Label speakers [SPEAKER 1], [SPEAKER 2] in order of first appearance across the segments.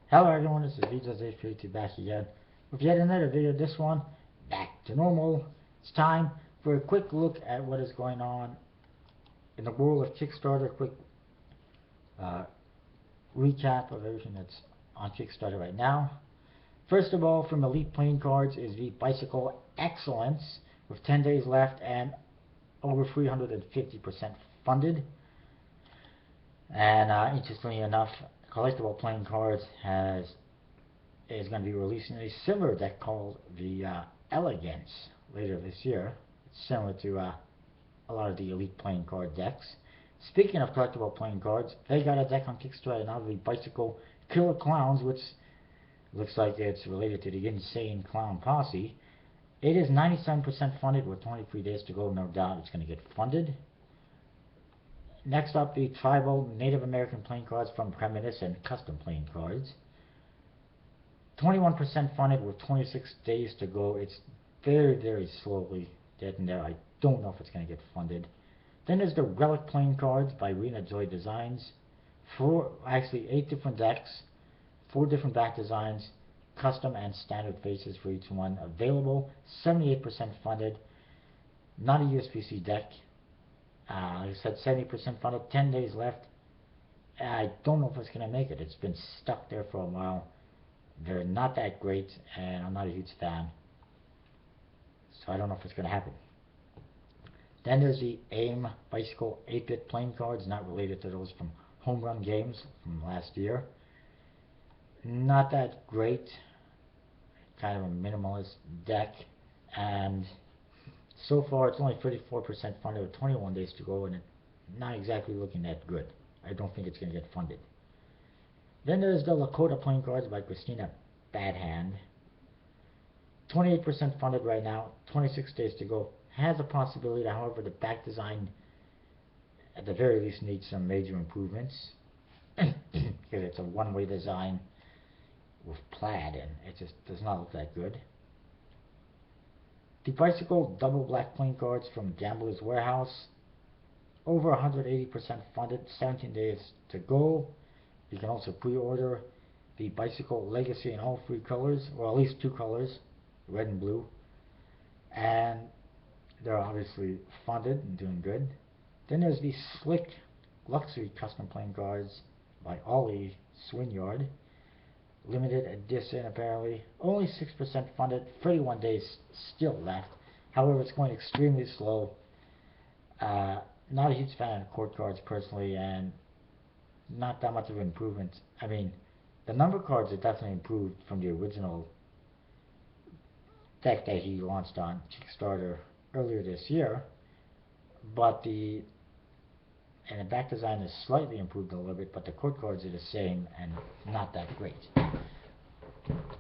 [SPEAKER 1] Hello everyone, this is Vito's HP back again with yet another video. This one, back to normal. It's time for a quick look at what is going on in the world of Kickstarter. Quick uh, recap of everything that's on Kickstarter right now. First of all, from Elite Playing Cards is the Bicycle Excellence with 10 days left and over 350% funded. And interestingly enough, Collectible Playing Cards is going to be releasing a similar deck called the Elegance later this year. It's similar to a lot of the Elite Playing Card decks. Speaking of Collectible Playing Cards, they got a deck on Kickstarter now, the Bicycle Killer Clowns, which looks like it's related to the Insane Clown Posse. It is 97% funded with 23 days to go. No doubt it's going to get funded. Next up, the Tribal Native American Playing Cards from Premonition Custom Playing Cards. 21% funded with 26 days to go. It's very slowly getting there. I don't know if it's going to get funded. Then there's the Relic Playing Cards by Rena Joy Designs. 8 different decks, 4 different back designs, custom and standard faces for each one available. 78% funded. Not a USPC deck. Like I said, 70% funded, 10 days left. I don't know if it's going to make it. It's been stuck there for a while. They're not that great, and I'm not a huge fan. So I don't know if it's going to happen. Then there's the AIM Bicycle 8-bit playing cards, not related to those from Home Run Games from last year. Not that great. Kind of a minimalist deck. And so far, it's only 34% funded with 21 days to go, and it's not exactly looking that good. I don't think it's going to get funded. Then there's the Lakota Playing Cards by Christina Badhand. 28% funded right now, 26 days to go. Has a possibility, however, the back design at the very least needs some major improvements. Because it's a one-way design with plaid, and it just does not look that good. The Bicycle Double Black Playing Cards from Gambler's Warehouse. Over 180% funded, 17 days to go. You can also pre-order the Bicycle Legacy in all 3 colors, or at least 2 colors, red and blue. And they're obviously funded and doing good. Then there's the Slick Luxury Custom Playing Cards by Ollie Swinyard. Limited edition apparently. Only 6% funded, 31 days still left. However, it's going extremely slow. Not a huge fan of court cards personally, and not that much of an improvement. I mean, the number cards are definitely improved from the original deck that he launched on Kickstarter earlier this year, but the back design is slightly improved a little bit, but the court cards are the same and not that great.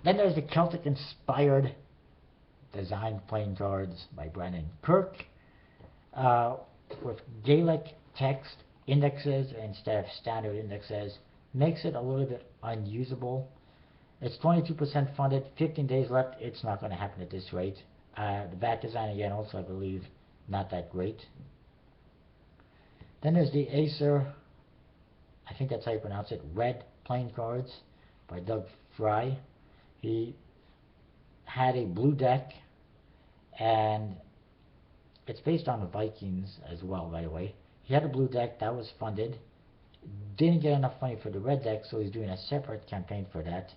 [SPEAKER 1] Then there's the Celtic inspired design playing cards by Brandon Kirk with Gaelic text indexes instead of standard indexes. Makes it a little bit unusable. It's 22% funded, 15 days left. It's not going to happen at this rate. The back design again also, I believe, not that great. Then there's the Acer, I think that's how you pronounce it, Red Playing Cards by Doug Fry. He had a blue deck, and it's based on the Vikings as well, by the way. He had a blue deck that was funded. Didn't get enough money for the red deck, so he's doing a separate campaign for that.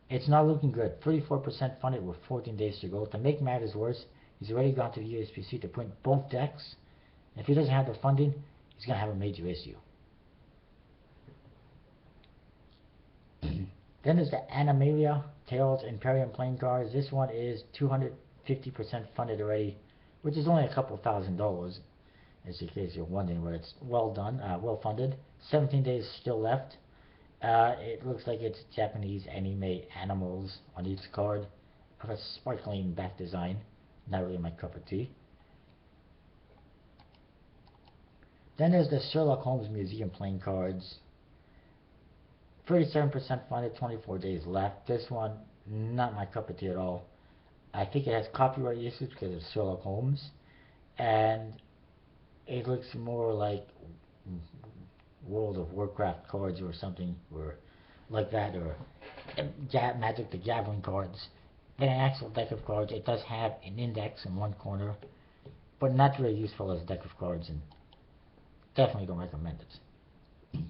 [SPEAKER 1] It's not looking good. 34% funded with 14 days to go. To make matters worse, he's already gone to the USPC to print both decks. If he doesn't have the funding, he's going to have a major issue. Then there's the Animalia Tales Imperium Playing Cards. This one is 250% funded already, which is only a couple $1,000. As in case you're wondering, but it's well done, well funded. 17 days still left. It looks like it's Japanese anime animals on each card of a sparkling back design. Not really my cup of tea. Then there's the Sherlock Holmes Museum Playing Cards. 37% funded, 24 days left. This one, not my cup of tea at all. I think it has copyright issues because it's Sherlock Holmes. And it looks more like World of Warcraft cards or something, or like that, or Magic the Gathering cards. In an actual deck of cards, it does have an index in one corner, but not very useful as a deck of cards, and definitely don't recommend it.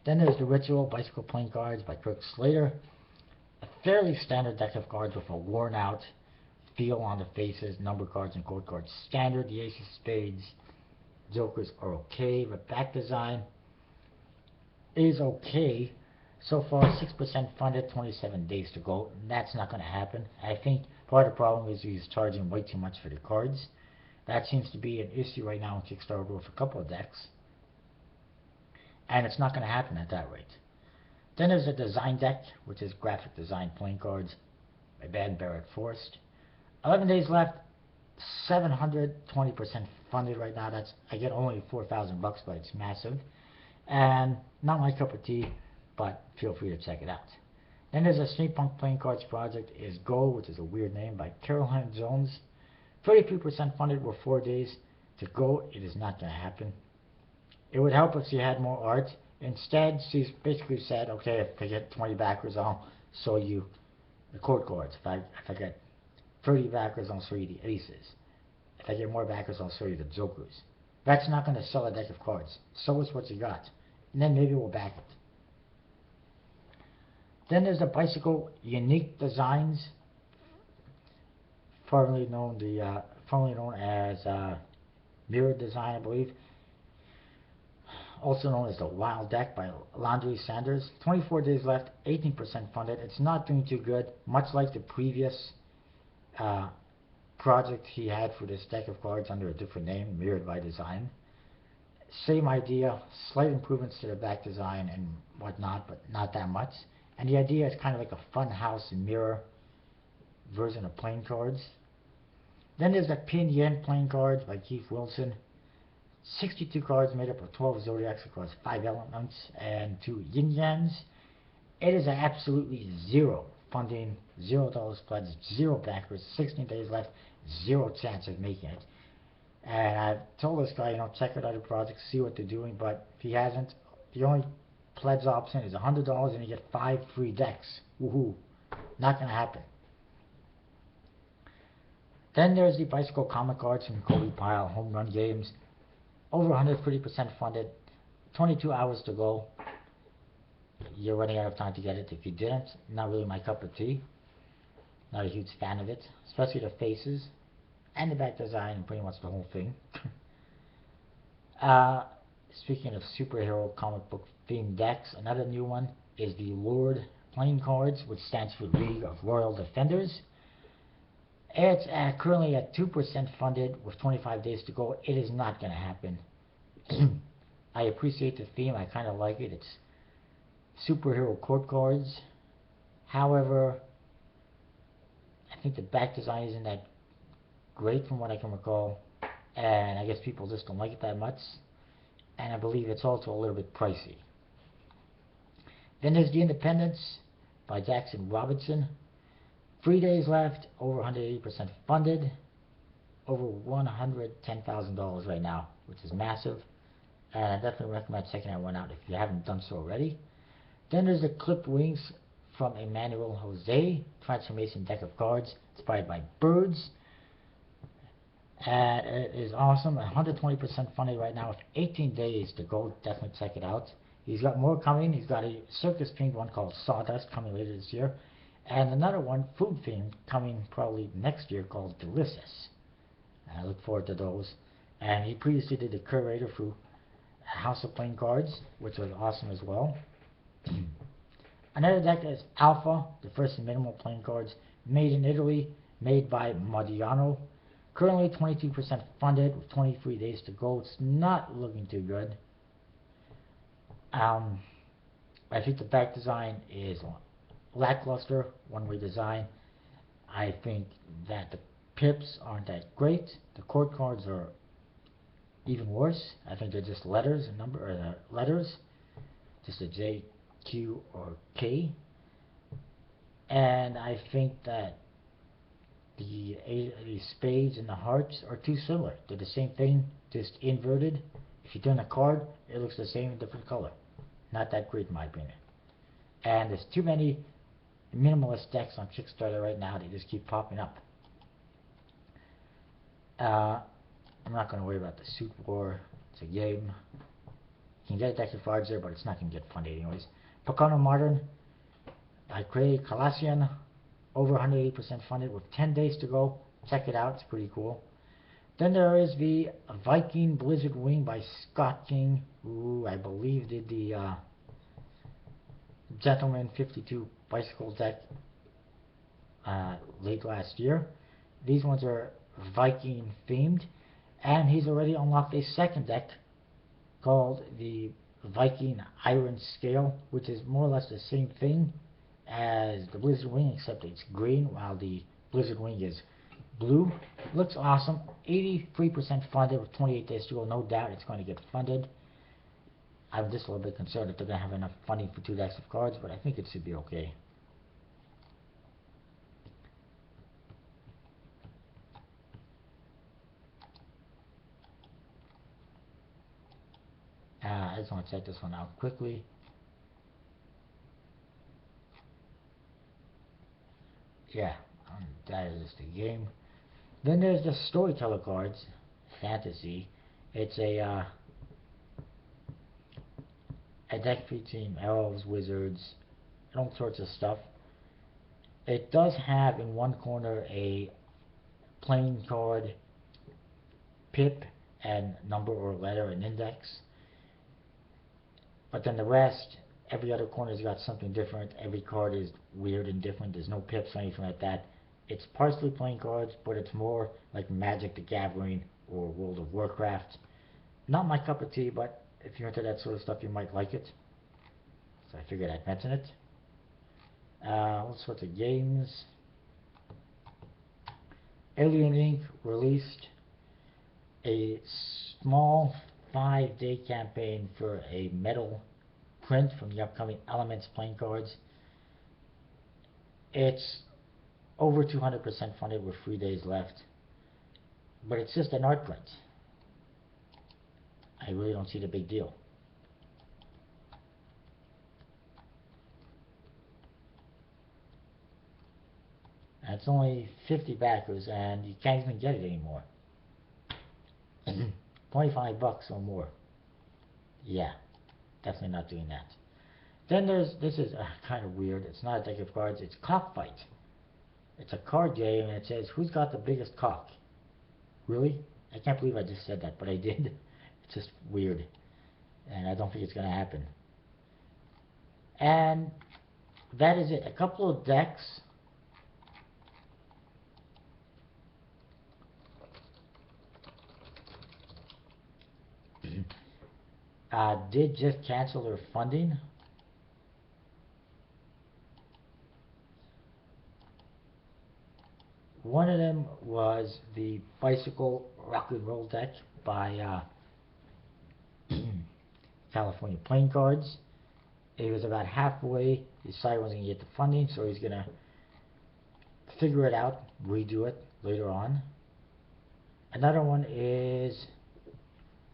[SPEAKER 1] Then there's the Ritual Bicycle playing cards by Kirk Slater. A fairly standard deck of cards with a worn out feel on the faces, number cards and code cards. Standard, the ace of spades, jokers are okay. The back design is okay. So far, 6% funded, 27 days to go. That's not going to happen. I think part of the problem is he's charging way too much for the cards. That seems to be an issue right now in Kickstarter with a couple of decks. And it's not going to happen at that rate. Then there's a design deck, which is graphic design playing cards by Ben Barrett Forrest. 11 days left, 720% funded right now. That's, I get only $4,000, but it's massive. And not my cup of tea, but feel free to check it out. Then there's a Steampunk Playing Cards project is Go, which is a weird name, by Caroline Jones. 33% funded with 4 days to go. It is not going to happen. It would help if she had more art. Instead, she's basically said, okay, if I get 20 backers, I'll show you the code cards. If I get 30 backers, I'll show you the aces. If I get more backers, I'll show you the jokers. That's not going to sell a deck of cards. Show us what you got. And then maybe we'll back it. Then there's the Bicycle Unique Designs, formerly known as Mirror Design, I believe. Also known as the Wild Deck by Landry Sanders. 24 days left, 18% funded. It's not doing too good, much like the previous project he had for this deck of cards under a different name, Mirrored by Design. Same idea, slight improvements to the back design and whatnot, but not that much. And the idea is kind of like a fun house and mirror version of playing cards. Then there's the Pin Yen playing cards by Keith Wilson. 62 cards made up of 12 zodiacs across 5 elements and 2 yin-yans. It is absolutely zero funding, $0 pledged, 0 backers, 16 days left, 0 chance of making it. And I've told this guy, check out other projects, see what they're doing, but if he hasn't, the only pledge option is $100 and you get 5 free decks. Woohoo! Not going to happen. Then there's the Bicycle comic cards from Kobe Pyle Home Run Games. Over 130% funded, 22 hours to go. You're running out of time to get it. If you didn't, not really my cup of tea. Not a huge fan of it, especially the faces and the back design and pretty much the whole thing. Speaking of superhero comic book themed decks, another new one is the Lord playing cards, which stands for League of Royal Defenders. It's currently at 2% funded with 25 days to go. It is not going to happen. I appreciate the theme. I kind of like it. It's superhero court cards. However, I think the back design isn't that great from what I can recall. And I guess people just don't like it that much. And I believe it's also a little bit pricey. Then there's The Independence by Jackson Robinson. 3 days left, over 180% funded, over $110,000 right now, which is massive. And I definitely recommend checking that one out if you haven't done so already. Then there's the Clipped Wings from Emmanuel Jose, Transformation Deck of Cards, inspired by birds. And it is awesome, 120% funded right now with 18 days to go. Definitely check it out. He's got more coming. He's got a circus-themed one called Sawdust coming later this year. And another one, food-themed, coming probably next year called Delicious. I look forward to those. And he previously did the curator for House of Playing Cards, which was awesome as well. Another deck is Alpha, the first and minimal playing cards, made in Italy, made by Modiano. Currently 22% funded with 23 days to go. It's not looking too good. I think the back design is lackluster, one-way design. I think that the pips aren't that great. The court cards are even worse. I think they're just letters, letters, just a J, Q, or K. And I think that the spades and the hearts are too similar. They're the same thing, just inverted. If If you turn a card, it looks the same, different color. Not that great in my opinion. And there's too many minimalist decks on Kickstarter right now. They just keep popping up. I'm not going to worry about the Suit War. It's a game. You can get a deck of cards there, but it's not going to get funded anyways. Pocano Modern by Craig Calassian. Over 180% funded with 10 days to go. Check it out. It's pretty cool. Then there is the Viking Blizzard Wing by Scott King, who I believe did the Gentleman 52 bicycle deck late last year. These ones are Viking themed, and he's already unlocked a second deck called the Viking Iron Scale, which is more or less the same thing as the Blizzard Wing, except it's green while the Blizzard Wing is blue. Looks awesome. 83% funded with 28 days to go. No doubt it's going to get funded. I'm just a little bit concerned if they're going to have enough funding for 2 decks of cards, but I think it should be okay. I just want to check this one out quickly. Yeah, that is the game. Then there's the Storyteller cards, Fantasy. It's a deck featuring elves, wizards, and all sorts of stuff. It does have in one corner a playing card, pip, and number or letter and index. But then the rest, every other corner's got something different. Every card is weird and different. There's no pips or anything like that. It's partially playing cards, but it's more like Magic the Gathering or World of Warcraft. Not my cup of tea, but if you're into that sort of stuff, you might like it. So I figured I'd mention it. All sorts of games. Alien Inc. released a small 5-day campaign for a metal print from the upcoming Elements playing cards. It's over 200% funded with 3 days left, but it's just an art print. I really don't see the big deal. And it's only 50 backers, and you can't even get it anymore. 25 bucks or more. Yeah, definitely not doing that. Then this is kind of weird. It's not a deck of cards. It's Cockfight. It's a card game, and it says, who's got the biggest cock? Really? I can't believe I just said that, but I did. It's just weird. And I don't think it's going to happen. And that is it. A couple of decks. Did just cancel their funding. One of them was the Bicycle Rock and Roll deck by California Playing Cards. He was about halfway. He decided he wasn't going to get the funding, so he's going to figure it out, redo it later on. Another one is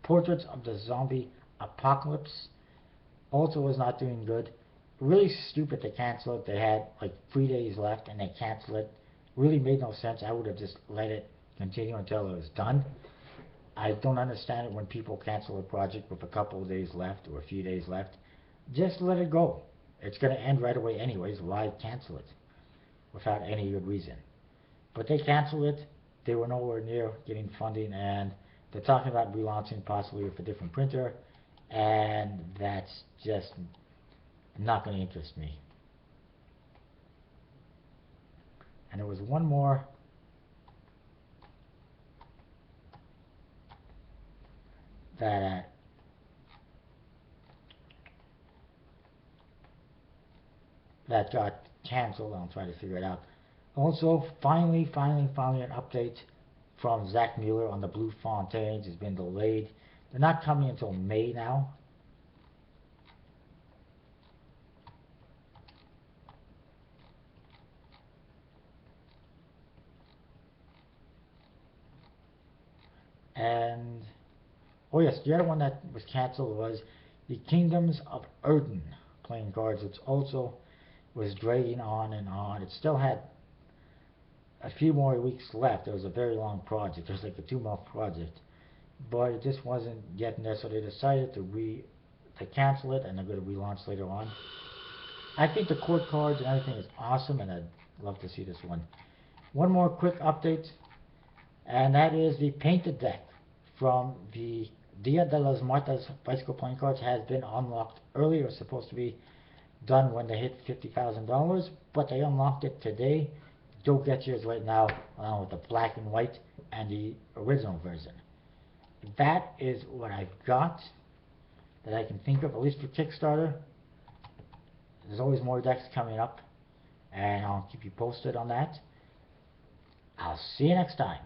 [SPEAKER 1] Portraits of the Zombie Apocalypse. Also was not doing good. Really stupid to cancel it. They had like 3 days left and they canceled it. Really made no sense. I would have just let it continue until it was done. I don't understand it when people cancel a project with a couple of days left or a few days left. Just let it go. It's going to end right away anyways. Why cancel it without any good reason? But they canceled it. They were nowhere near getting funding, and they're talking about relaunching possibly with a different printer, and that's just not going to interest me. And there was one more. That got canceled. I'll try to figure it out. Also, finally, an update from Zach Mueller on the Blue Fontaines has been delayed. They're not coming until May now. And Oh yes, the other one that was cancelled was the Kingdoms of Erden playing cards, which also was dragging on and on. It still had a few more weeks left. It was a very long project. It was like a 2-month project, but it just wasn't getting there. So they decided to cancel it, and they're going to relaunch later on. I think the court cards and everything is awesome, and I'd love to see this one. One more quick update, and that is the painted deck from the Dia de las Muertas bicycle playing cards has been unlocked earlier. It was supposed to be done when they hit $50,000, but they unlocked it today. Go get yours right now, along with the black and white and the original version. That is what I've got that I can think of, at least for Kickstarter. There's always more decks coming up, and I'll keep you posted on that. I'll see you next time.